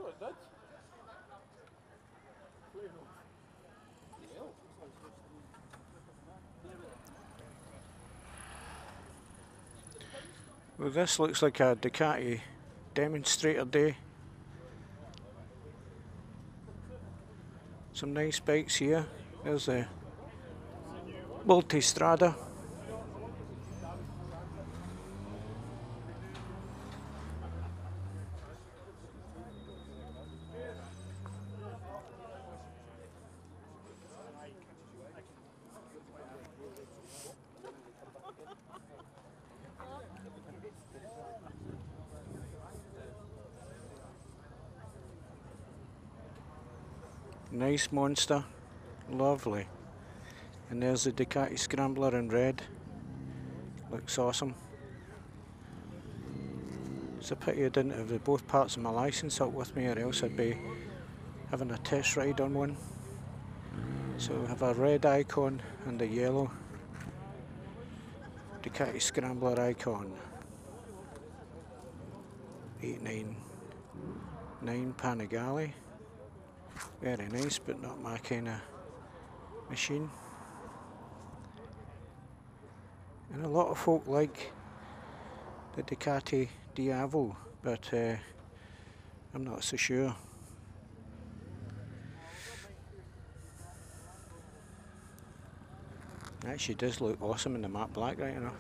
what it did. Well, this looks like a Ducati demonstrator day. Some nice bikes here. There's the Multistrada. Nice monster, lovely. And there's the Ducati Scrambler in red. Looks awesome. It's a pity I didn't have both parts of my license up with me, or else I'd be having a test ride on one. So we have a red icon and a yellow Ducati Scrambler icon. 899 Panigale. Very nice, but not my kind of machine. And a lot of folk like the Ducati Diavo, but I'm not so sure. It actually does look awesome in the matte black, right enough.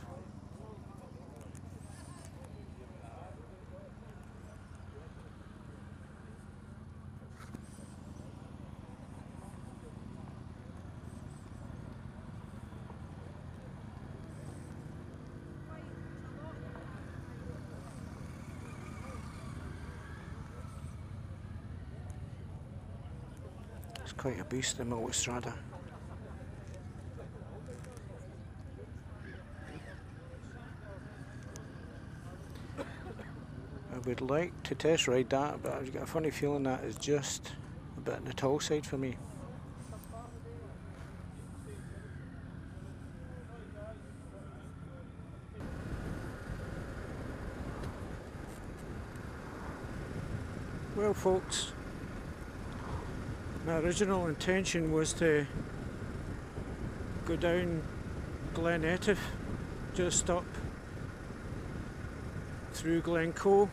It's quite a beast, the Multistrada. I would like to test ride that, but I've got a funny feeling that is just a bit on the tall side for me. Well folks, my original intention was to go down Glen Etive, just up through Glencoe,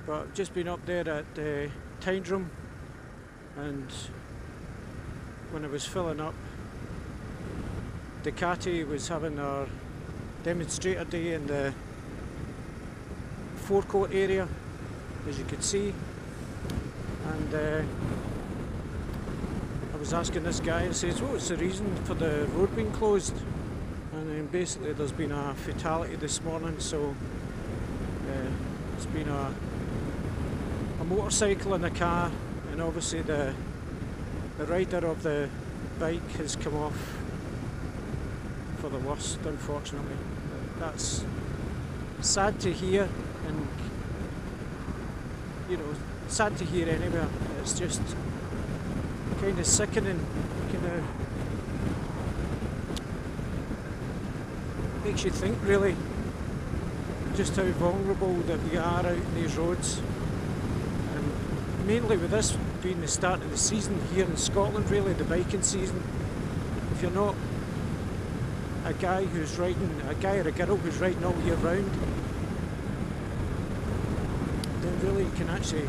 but I've just been up there at Tyndrum, and when I was filling up, Ducati was having their demonstrator day in the forecourt area, as you could see, and I was asking this guy, I says, what was the reason for the road being closed? And then basically there's been a fatality this morning, so it's been a motorcycle and a car, and obviously the rider of the bike has come off for the worst, unfortunately. That's sad to hear, and you know, sad to hear anyway. It's just kind of sickening, kind of makes you think really just how vulnerable that we are out in these roads, and mainly with this being the start of the season here in Scotland, really the biking season. If you're not a guy who's riding, a guy or a girl who's riding all year round, then really you can actually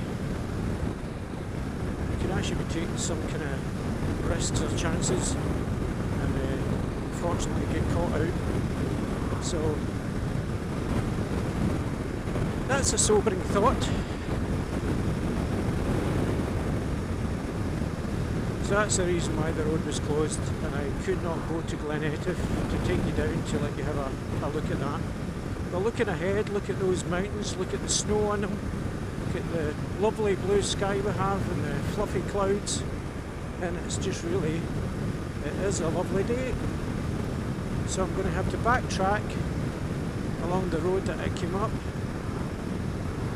be taking some kind of risks or chances, and unfortunately get caught out. So that's a sobering thought. So that's the reason why the road was closed, and I could not go to Glen Etive to take you down to let you have a look at that. But looking ahead, look at those mountains, look at the snow on them, look at the lovely blue sky we have and the fluffy clouds, and it's just really, it is a lovely day. So I'm going to have to backtrack along the road that I came up,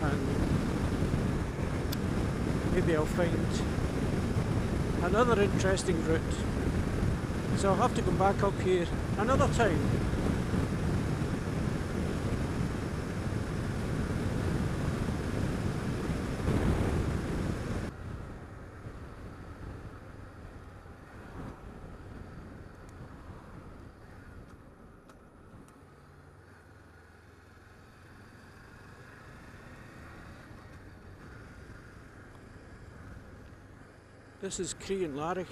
and maybe I'll find another interesting route. So I'll have to come back up here another time. This is Crean Larich.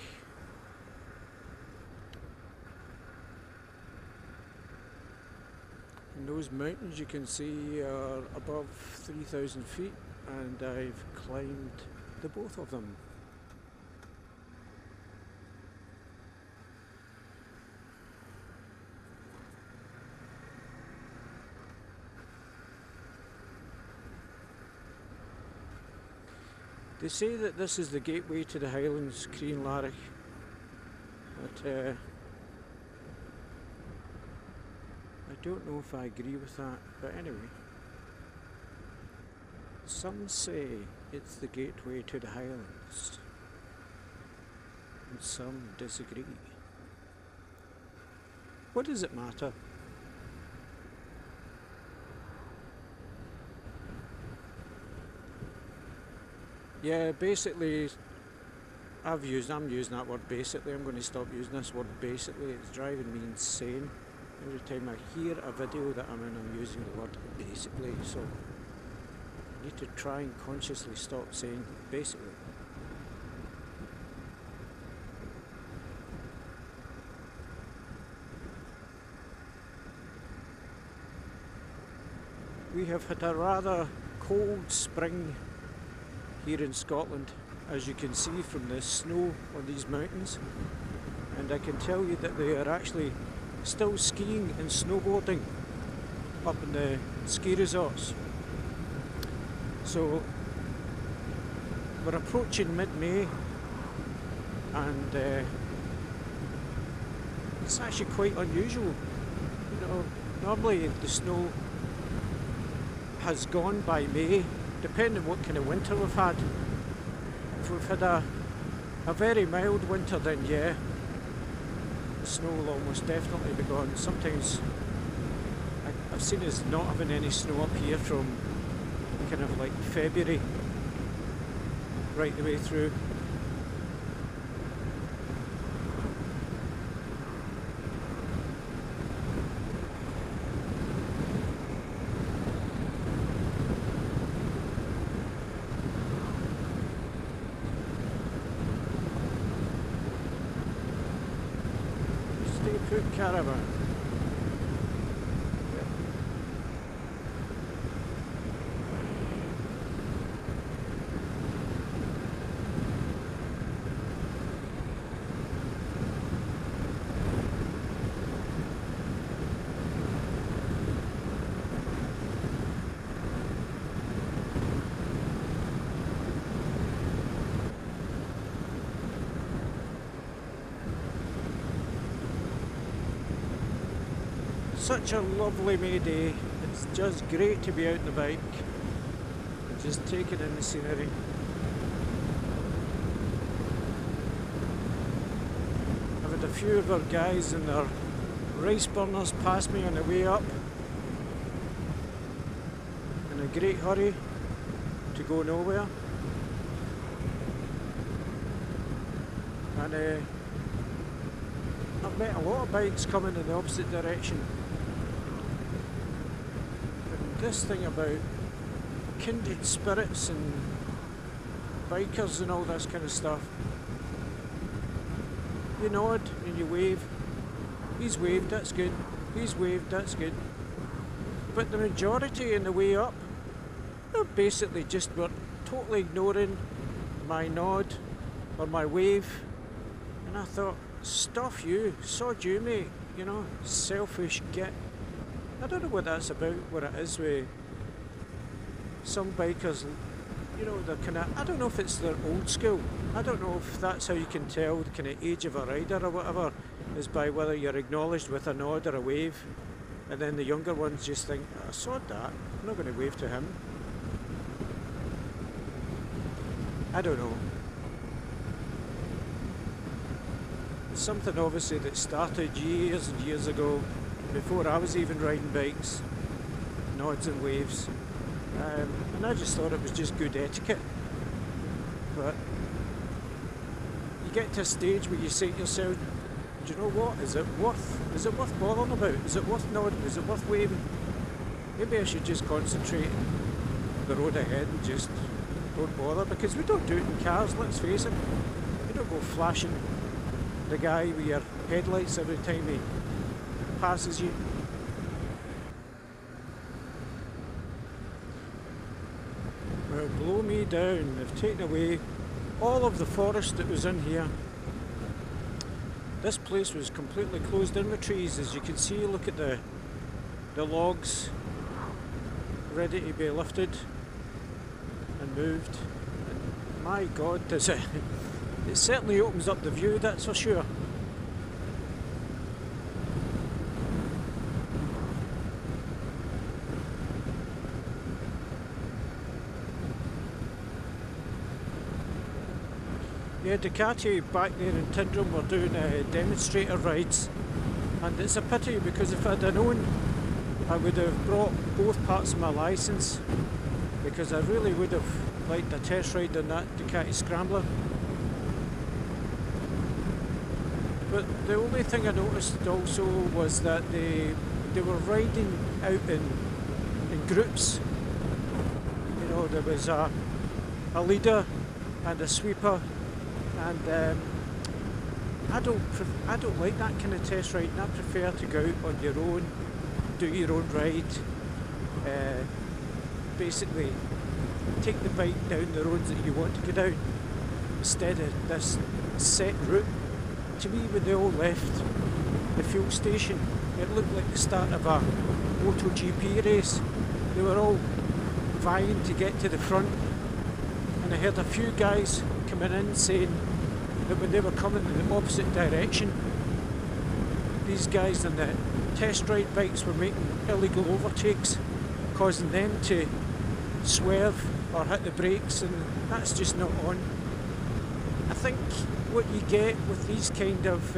And those mountains you can see are above 3,000 feet, and I've climbed the both of them. They say that this is the gateway to the Highlands, Crean Larich, but I don't know if I agree with that, but anyway. Some say it's the gateway to the Highlands, and some disagree. What does it matter? Yeah, basically, I'm using that word basically. I'm going to stop using this word basically. It's driving me insane. Every time I hear a video that I'm in, I'm using the word basically. So I need to try and consciously stop saying basically. We have had a rather cold spring here in Scotland, as you can see from the snow on these mountains, and I can tell you that they are actually still skiing and snowboarding up in the ski resorts. So we're approaching mid-May, and it's actually quite unusual. You know, normally the snow has gone by May, depending on what kind of winter we've had. If we've had a very mild winter, then yeah, the snow will almost definitely be gone. Sometimes I've seen us not having any snow up here from kind of like February right the way through. Stay put caravan. Such a lovely May day. It's just great to be out on the bike and just taking in the scenery. I've had a few of our guys in their rice burners pass me on the way up in a great hurry to go nowhere. And I've met a lot of bikes coming in the opposite direction. This thing about kindred spirits and bikers and all this kind of stuff. You nod and you wave. He's waved, that's good. He's waved, that's good. But the majority in the way up, they're basically just were totally ignoring my nod or my wave. And I thought, stuff you, sod you mate, you know, selfish git. I don't know what that's about, what it is with some bikers, you know, they're kind of, I don't know if it's their old school, I don't know if that's how you can tell the kind of age of a rider or whatever, is by whether you're acknowledged with a nod or a wave, and then the younger ones just think, I sod that, I'm not going to wave to him. I don't know. It's something obviously that started years and years ago, before I was even riding bikes, nods and waves, and I just thought it was just good etiquette. But you get to a stage where you say to yourself, do you know what, is it worth bothering about? Is it worth nodding? Is it worth waving? Maybe I should just concentrate on the road ahead and just don't bother, because we don't do it in cars, let's face it. go flashing the guy with your headlights every time he passes you. Well, blow me down. They've taken away all of the forest that was in here. This place was completely closed in with trees, as you can see. Look at the logs ready to be lifted and moved. And my God, does it certainly opens up the view, that's for sure. Yeah, Ducati back there in Tyndrum were doing demonstrator rides, and it's a pity because if I'd have known, I would have brought both parts of my licence, because I really would have liked a test ride on that Ducati Scrambler. But the only thing I noticed also was that they were riding out in groups. You know, there was a leader and a sweeper. And I don't like that kind of test ride, and I prefer to go out on your own, do your own ride, basically take the bike down the roads that you want to go down, instead of this set route. To me, when they all left the fuel station, it looked like the start of a MotoGP race. They were all vying to get to the front, and I heard a few guys coming in saying that when they were coming in the opposite direction, these guys on the test ride bikes were making illegal overtakes, causing them to swerve or hit the brakes, and that's just not on. I think what you get with these kind of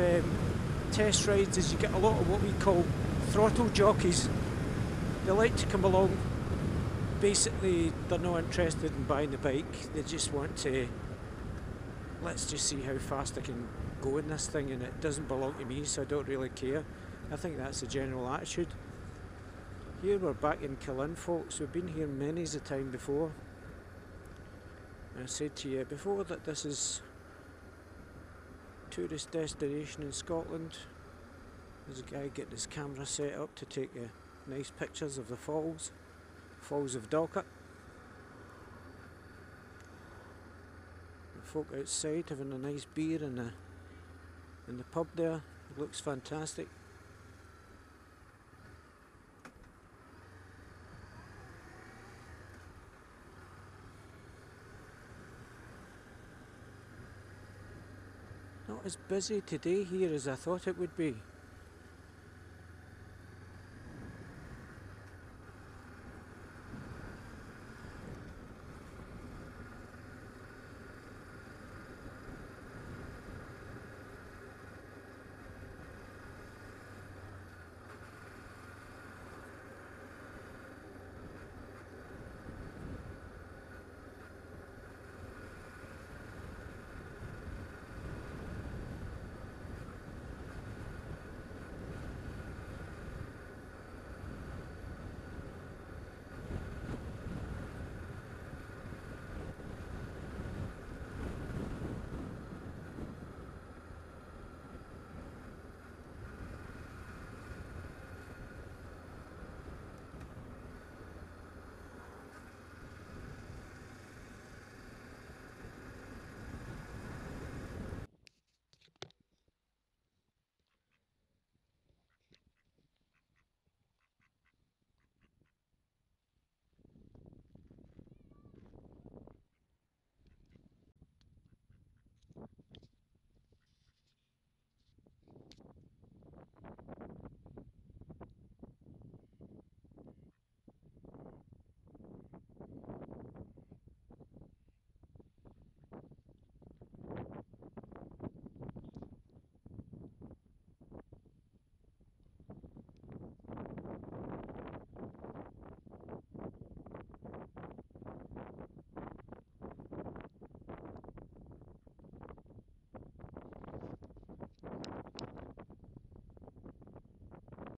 test rides is you get a lot of what we call throttle jockeys. They like to come along, basically they're not interested in buying the bike, they just want to, let's just see how fast I can go in this thing, and it doesn't belong to me, so I don't really care. I think that's the general attitude. Here we're back in Killin, folks. We've been here many's a time before. I said to you before that this is a tourist destination in Scotland. There's a guy getting his camera set up to take nice pictures of the falls of Ducati. Folk outside having a nice beer in the pub there. It looks fantastic. Not as busy today here as I thought it would be.